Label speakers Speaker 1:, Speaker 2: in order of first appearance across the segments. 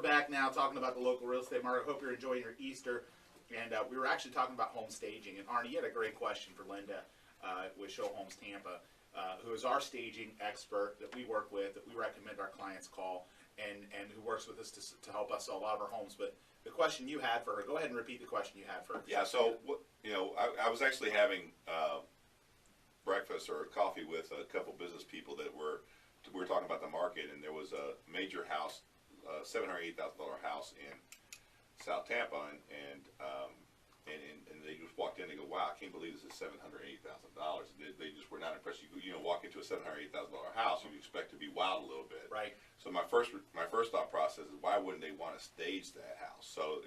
Speaker 1: We're back now talking about the local real estate market. Hope you're enjoying your Easter. And we were actually talking about home staging. And Arnie, you had a great question for Linda with Show Homes Tampa, who is our staging expert that we work with, that we recommend our clients call, and who works with us to help us sell a lot of our homes. But the question you had for her, go ahead and repeat the question you had for her.
Speaker 2: Yeah, so, I was actually having breakfast or coffee with a couple business people that we were talking about the market, and there was a major house, $700,000 or $8,000 house in South Tampa, and they just walked in and they go, wow, I can't believe this is $708,000. They just were not impressed. You walk into a $708,000 house, you expect to be wowed a little bit.
Speaker 1: Right.
Speaker 2: So my first thought process is, why wouldn't they want to stage that house? So,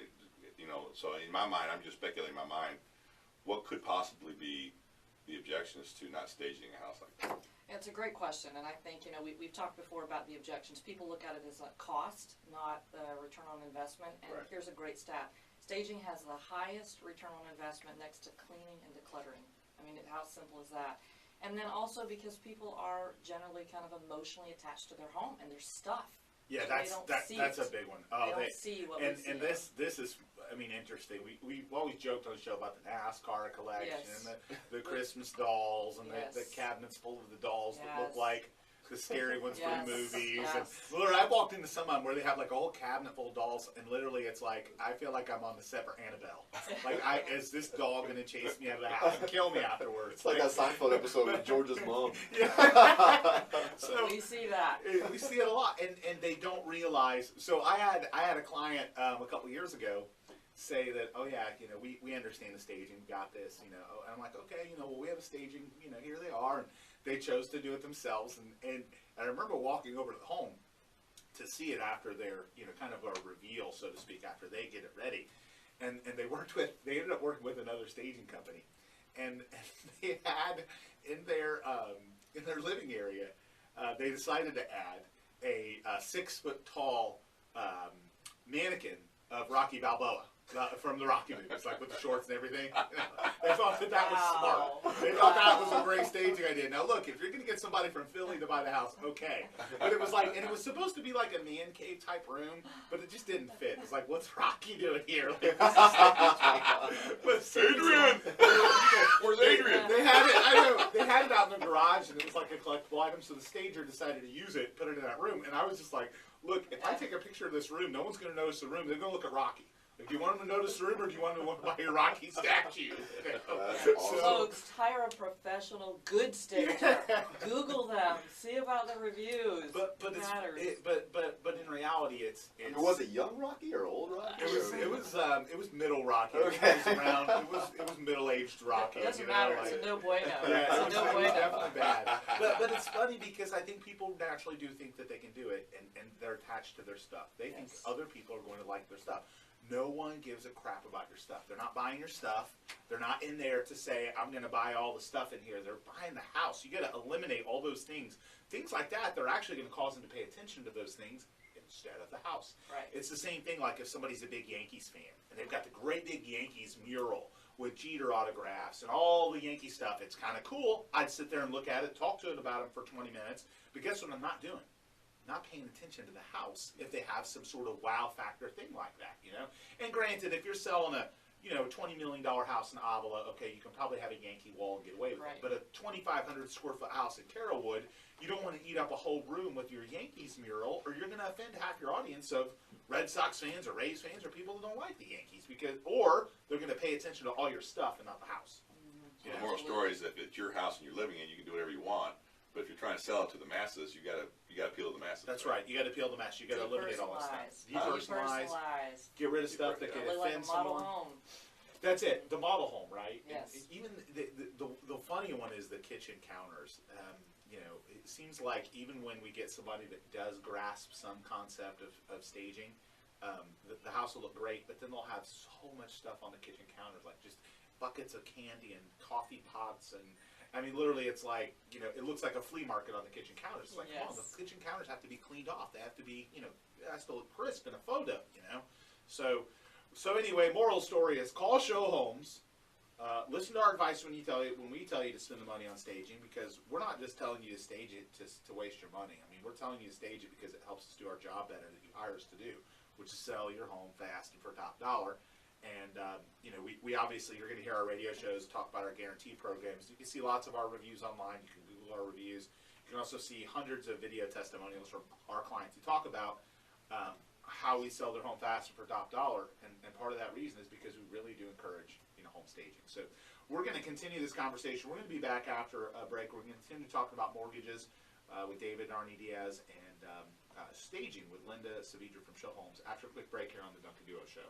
Speaker 2: so in my mind, I'm just speculating in my mind, what could possibly be the objections to not staging a house like that?
Speaker 3: It's a great question, and I think, we've talked before about the objections. People look at it as a cost, not a return on investment, and
Speaker 1: Right.
Speaker 3: Here's a great stat. Staging has the highest return on investment next to cleaning and decluttering. I mean, how simple is that? And then also because people are generally kind of emotionally attached to their home and their stuff.
Speaker 1: Yeah,
Speaker 3: So
Speaker 1: that's a big one.
Speaker 3: They don't see what we see.
Speaker 1: And this is, I mean, interesting. We always joked on the show about the NASCAR collection
Speaker 3: Yes.
Speaker 1: and the Christmas dolls and
Speaker 3: Yes.
Speaker 1: the cabinets full of the dolls that look
Speaker 3: Yes.
Speaker 1: like the scary ones
Speaker 3: Yes.
Speaker 1: from movies.
Speaker 3: Yes.
Speaker 1: And literally, I walked into some of them where they have like a whole cabinet full of dolls, and literally, it's like I feel like I'm on the set for Annabelle. Like, is this doll going to chase me out of the house and kill me afterwards?
Speaker 4: It's like that Seinfeld episode with George's mom.
Speaker 1: Yeah. So
Speaker 3: we see that.
Speaker 1: we see it a lot, and they don't realize. So I had a client a couple years ago say that, oh yeah, we understand the staging, we got this, and I'm like, okay, well, we have a staging, here they are, and they chose to do it themselves, and I remember walking over to the home to see it after their, kind of a reveal, so to speak, after they get it ready, and they ended up working with another staging company, and they had in their living area, they decided to add a 6 foot tall mannequin of Rocky Balboa. From the Rocky movies, like with the shorts and everything. They thought that was smart. They thought that was a great staging idea. Now look, if you're going to get somebody from Philly to buy the house, okay. But it was like, and it was supposed to be like a man cave type room, but it just didn't fit. It's like, what's Rocky doing here? Like, this is
Speaker 2: Adrian! Where's Adrian?
Speaker 1: They had it, I know, they had it out in the garage, and it was like a collectible item, so the stager decided to use it, put it in that room, and I was just like, look, if I take a picture of this room, no one's going to notice the room. They're going to look at Rocky. Like, do you want them to notice the room, or do you want them to buy your Rocky statue?
Speaker 4: Awesome.
Speaker 3: Folks, hire a professional, good stager. Google them. See about the reviews.
Speaker 1: But
Speaker 3: it matters.
Speaker 1: But in reality, it's
Speaker 4: Was it young Rocky or old Rocky?
Speaker 1: it was middle Rocky.
Speaker 4: Okay.
Speaker 1: It was middle-aged Rocky.
Speaker 3: It doesn't matter.
Speaker 1: Like,
Speaker 3: it's a no bueno.
Speaker 1: yeah,
Speaker 3: It's
Speaker 1: it
Speaker 3: a no
Speaker 1: was
Speaker 3: bueno.
Speaker 1: definitely bad. But it's funny because I think people naturally do think that they can do it, and they're attached to their stuff. They think
Speaker 3: Yes.
Speaker 1: other people are going to like their stuff. No one gives a crap about your stuff. They're not buying your stuff. They're not in there to say, I'm going to buy all the stuff in here. They're buying the house. You got to eliminate all those things. Things like that, they're actually going to cause them to pay attention to those things instead of the house.
Speaker 3: Right.
Speaker 1: It's the same thing like if somebody's a big Yankees fan, and they've got the great big Yankees mural with Jeter autographs and all the Yankee stuff. It's kind of cool. I'd sit there and look at it, talk to it about them for 20 minutes. But guess what I'm not doing? Not paying attention to the house if they have some sort of wow factor thing like that, And granted, if you're selling a, $20 million house in Avila, okay, you can probably have a Yankee wall and get away with
Speaker 3: Right.
Speaker 1: it. But a 2,500 square foot house in Carrollwood, you don't want to eat up a whole room with your Yankees mural, or you're going to offend half your audience of Red Sox fans or Rays fans or people who don't like the Yankees, or they're going to pay attention to all your stuff and not the house.
Speaker 2: So the moral story is that if it's your house and you're living in, you can do whatever you want. But if you're trying to sell it to the masses, you got to appeal to the masses.
Speaker 1: That's right. You got to appeal the mess. You got to eliminate all this stuff.
Speaker 3: Depersonalize.
Speaker 1: Get rid of stuff that can
Speaker 3: Really like
Speaker 1: offend
Speaker 3: a model
Speaker 1: someone.
Speaker 3: home.
Speaker 1: That's it. The model home, right?
Speaker 3: Yes.
Speaker 1: Even the funny one is the kitchen counters. It seems like even when we get somebody that does grasp some concept of staging, the house will look great, but then they'll have so much stuff on the kitchen counters, like just buckets of candy and coffee pots and. I mean, literally, it's like, it looks like a flea market on the kitchen counters. It's like, come on, the kitchen counters have to be cleaned off. They have to be, it has to look crisp in a photo, So anyway, moral story is call Show Homes. Listen to our advice when we tell you to spend the money on staging, because we're not just telling you to stage it to waste your money. I mean, we're telling you to stage it because it helps us do our job better that you hire us to do. which is sell your home fast and for top dollar. And, we obviously, you're going to hear our radio shows talk about our guarantee programs. You can see lots of our reviews online. You can Google our reviews. You can also see hundreds of video testimonials from our clients who talk about how we sell their home fast and for top dollar. And part of that reason is because we really do encourage, home staging. So we're going to continue this conversation. We're going to be back after a break. We're going to continue talking about mortgages with David and Arnie Diaz, and staging with Linda Savidra from Show Homes after a quick break here on the Duncan Duo Show.